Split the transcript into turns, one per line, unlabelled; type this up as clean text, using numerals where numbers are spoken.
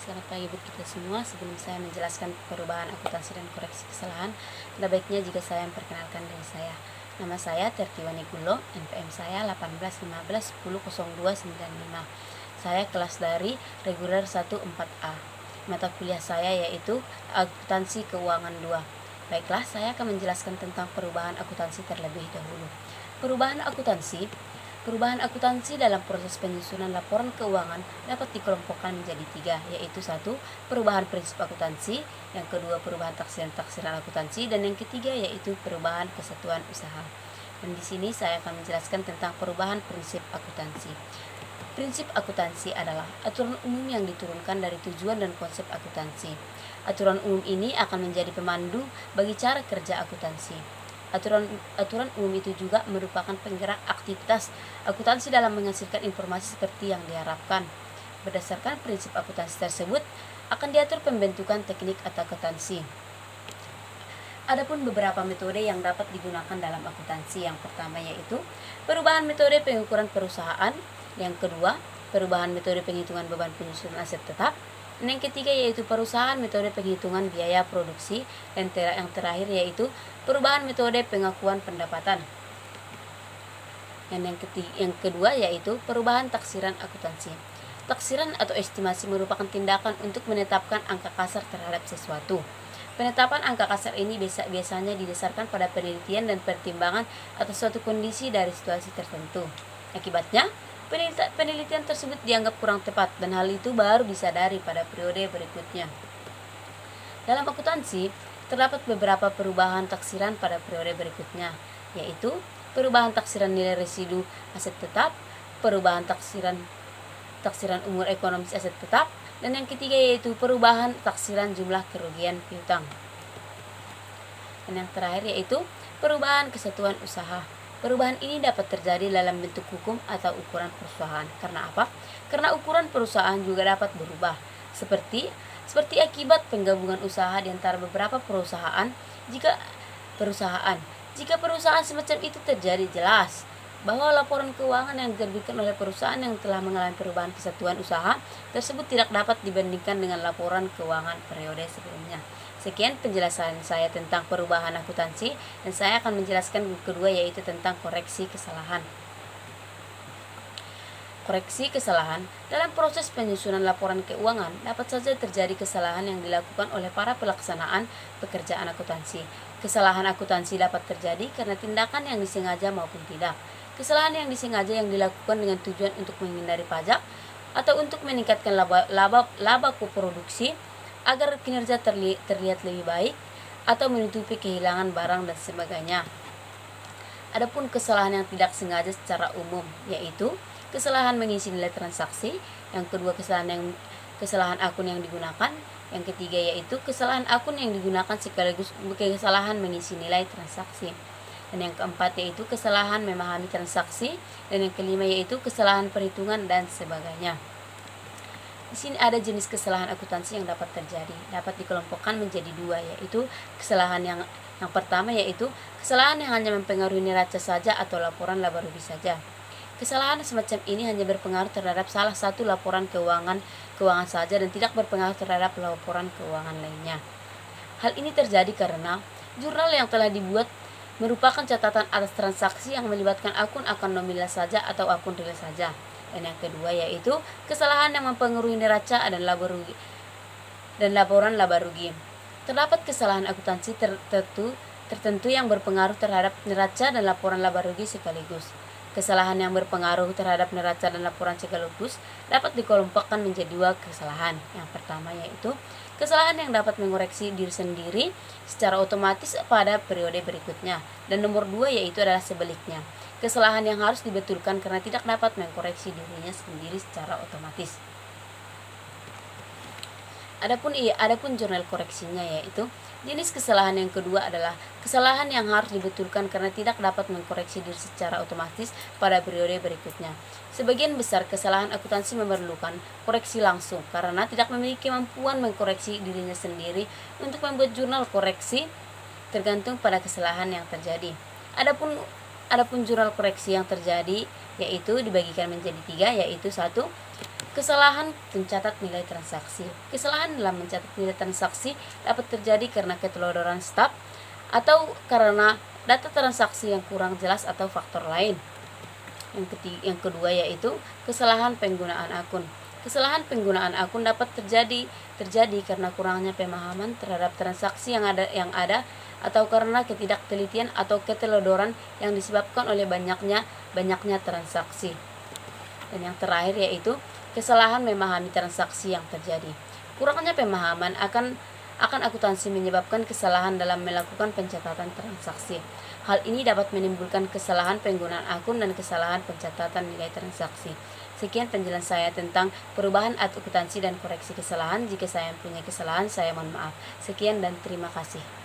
Selamat pagi buat kita semua. Sebelum saya menjelaskan perubahan akuntansi dan koreksi kesalahan, ada baiknya jika saya memperkenalkan diri saya. Nama saya Tertiwani Gulo, NPM saya 1815100295. Saya kelas dari reguler 14A. Mata kuliah saya yaitu akuntansi keuangan 2. Baiklah, saya akan menjelaskan tentang perubahan akuntansi terlebih dahulu. Perubahan akuntansi dalam proses penyusunan laporan keuangan dapat dikelompokkan menjadi 3, yaitu 1. Perubahan prinsip akuntansi, yang kedua perubahan taksiran akuntansi, dan yang ketiga yaitu perubahan kesatuan usaha. Dan di sini saya akan menjelaskan tentang perubahan prinsip akuntansi. Prinsip akuntansi adalah aturan umum yang diturunkan dari tujuan dan konsep akuntansi. Aturan umum ini akan menjadi pemandu bagi cara kerja akuntansi. Aturan umum itu juga merupakan penggerak aktivitas akuntansi dalam menghasilkan informasi seperti yang diharapkan. Berdasarkan prinsip akuntansi tersebut, akan diatur pembentukan teknik atau akuntansi. Adapun beberapa metode yang dapat digunakan dalam akuntansi. Yang pertama yaitu perubahan metode pengukuran perusahaan, yang kedua perubahan metode penghitungan beban penyusunan aset tetap, dan yang ketiga yaitu perusahaan metode penghitungan biaya produksi, dan yang terakhir yaitu perubahan metode pengakuan pendapatan. Dan yang kedua yaitu perubahan taksiran akuntansi. Taksiran atau estimasi merupakan tindakan untuk menetapkan angka kasar terhadap sesuatu. Penetapan angka kasar ini biasanya didasarkan pada penelitian dan pertimbangan atas suatu kondisi dari situasi tertentu. Akibatnya, penelitian tersebut dianggap kurang tepat dan hal itu baru disadari pada periode berikutnya. Dalam akuntansi, terdapat beberapa perubahan taksiran pada periode berikutnya, yaitu perubahan taksiran nilai residu aset tetap, perubahan taksiran umur ekonomis aset tetap, dan yang ketiga yaitu perubahan taksiran jumlah kerugian piutang. Dan yang terakhir yaitu perubahan kesatuan usaha. Perubahan ini dapat terjadi dalam bentuk hukum atau ukuran perusahaan. Karena apa? Karena ukuran perusahaan juga dapat berubah. Seperti akibat penggabungan usaha di antara beberapa perusahaan. Jika perusahaan semacam itu terjadi, jelas bahwa laporan keuangan yang diterbitkan oleh perusahaan yang telah mengalami perubahan kesatuan usaha tersebut tidak dapat dibandingkan dengan laporan keuangan periode sebelumnya. Sekian penjelasan saya tentang perubahan akuntansi, dan saya akan menjelaskan kedua yaitu tentang koreksi kesalahan. Koreksi kesalahan dalam proses penyusunan laporan keuangan dapat saja terjadi kesalahan yang dilakukan oleh para pelaksanaan pekerjaan akuntansi. Kesalahan akuntansi dapat terjadi karena tindakan yang disengaja maupun tidak. Kesalahan yang disengaja yang dilakukan dengan tujuan untuk menghindari pajak atau untuk meningkatkan laba koproduksi agar kinerja terlihat lebih baik atau menutupi kehilangan barang dan sebagainya. Adapun kesalahan yang tidak sengaja secara umum yaitu kesalahan mengisi nilai transaksi, yang kedua kesalahan akun yang digunakan, yang ketiga yaitu kesalahan akun yang digunakan sekaligus kesalahan mengisi nilai transaksi. Dan yang keempat yaitu kesalahan memahami transaksi, dan yang kelima yaitu kesalahan perhitungan dan sebagainya. Di sini ada jenis kesalahan akuntansi yang dapat terjadi, dapat dikelompokkan menjadi 2, yaitu kesalahan yang pertama yaitu kesalahan yang hanya mempengaruhi neraca saja atau laporan laba rugi saja. Kesalahan semacam ini hanya berpengaruh terhadap salah satu laporan keuangan saja dan tidak berpengaruh terhadap laporan keuangan lainnya. Hal ini terjadi karena jurnal yang telah dibuat merupakan catatan atas transaksi yang melibatkan akun nominal saja atau akun real saja. Dan yang kedua yaitu kesalahan yang mempengaruhi neraca dan laporan laba rugi. Terdapat kesalahan akuntansi tertentu yang berpengaruh terhadap neraca dan laporan laba rugi sekaligus. Kesalahan yang berpengaruh terhadap neraca dan laporan sekaligus dapat dikelompokkan menjadi 2 kesalahan. Yang pertama yaitu kesalahan yang dapat mengoreksi diri sendiri secara otomatis pada periode berikutnya. Dan nomor 2 yaitu adalah sebaliknya. Kesalahan yang harus dibetulkan karena tidak dapat mengkoreksi dirinya sendiri secara otomatis. Adapun jurnal koreksinya yaitu jenis kesalahan yang kedua adalah kesalahan yang harus dibetulkan karena tidak dapat mengkoreksi diri secara otomatis pada periode berikutnya. Sebagian besar kesalahan akuntansi memerlukan koreksi langsung karena tidak memiliki kemampuan mengkoreksi dirinya sendiri untuk membuat jurnal koreksi tergantung pada kesalahan yang terjadi. Adapun jurnal koreksi yang terjadi yaitu dibagikan menjadi 3, yaitu 1. Kesalahan mencatat nilai transaksi. Kesalahan dalam mencatat nilai transaksi dapat terjadi karena ketelodoran staf atau karena data transaksi yang kurang jelas atau faktor lain. Yang kedua yaitu kesalahan penggunaan akun. Kesalahan penggunaan akun dapat terjadi karena kurangnya pemahaman terhadap transaksi yang ada atau karena ketidaktelitian atau ketelodoran yang disebabkan oleh banyaknya transaksi. Dan yang terakhir yaitu kesalahan memahami transaksi yang terjadi. Kurangnya pemahaman akan akuntansi menyebabkan kesalahan dalam melakukan pencatatan transaksi. Hal ini dapat menimbulkan kesalahan penggunaan akun dan kesalahan pencatatan nilai transaksi. Sekian penjelasan saya tentang perubahan akuntansi dan koreksi kesalahan. Jika saya mempunyai kesalahan, saya mohon maaf. Sekian dan terima kasih.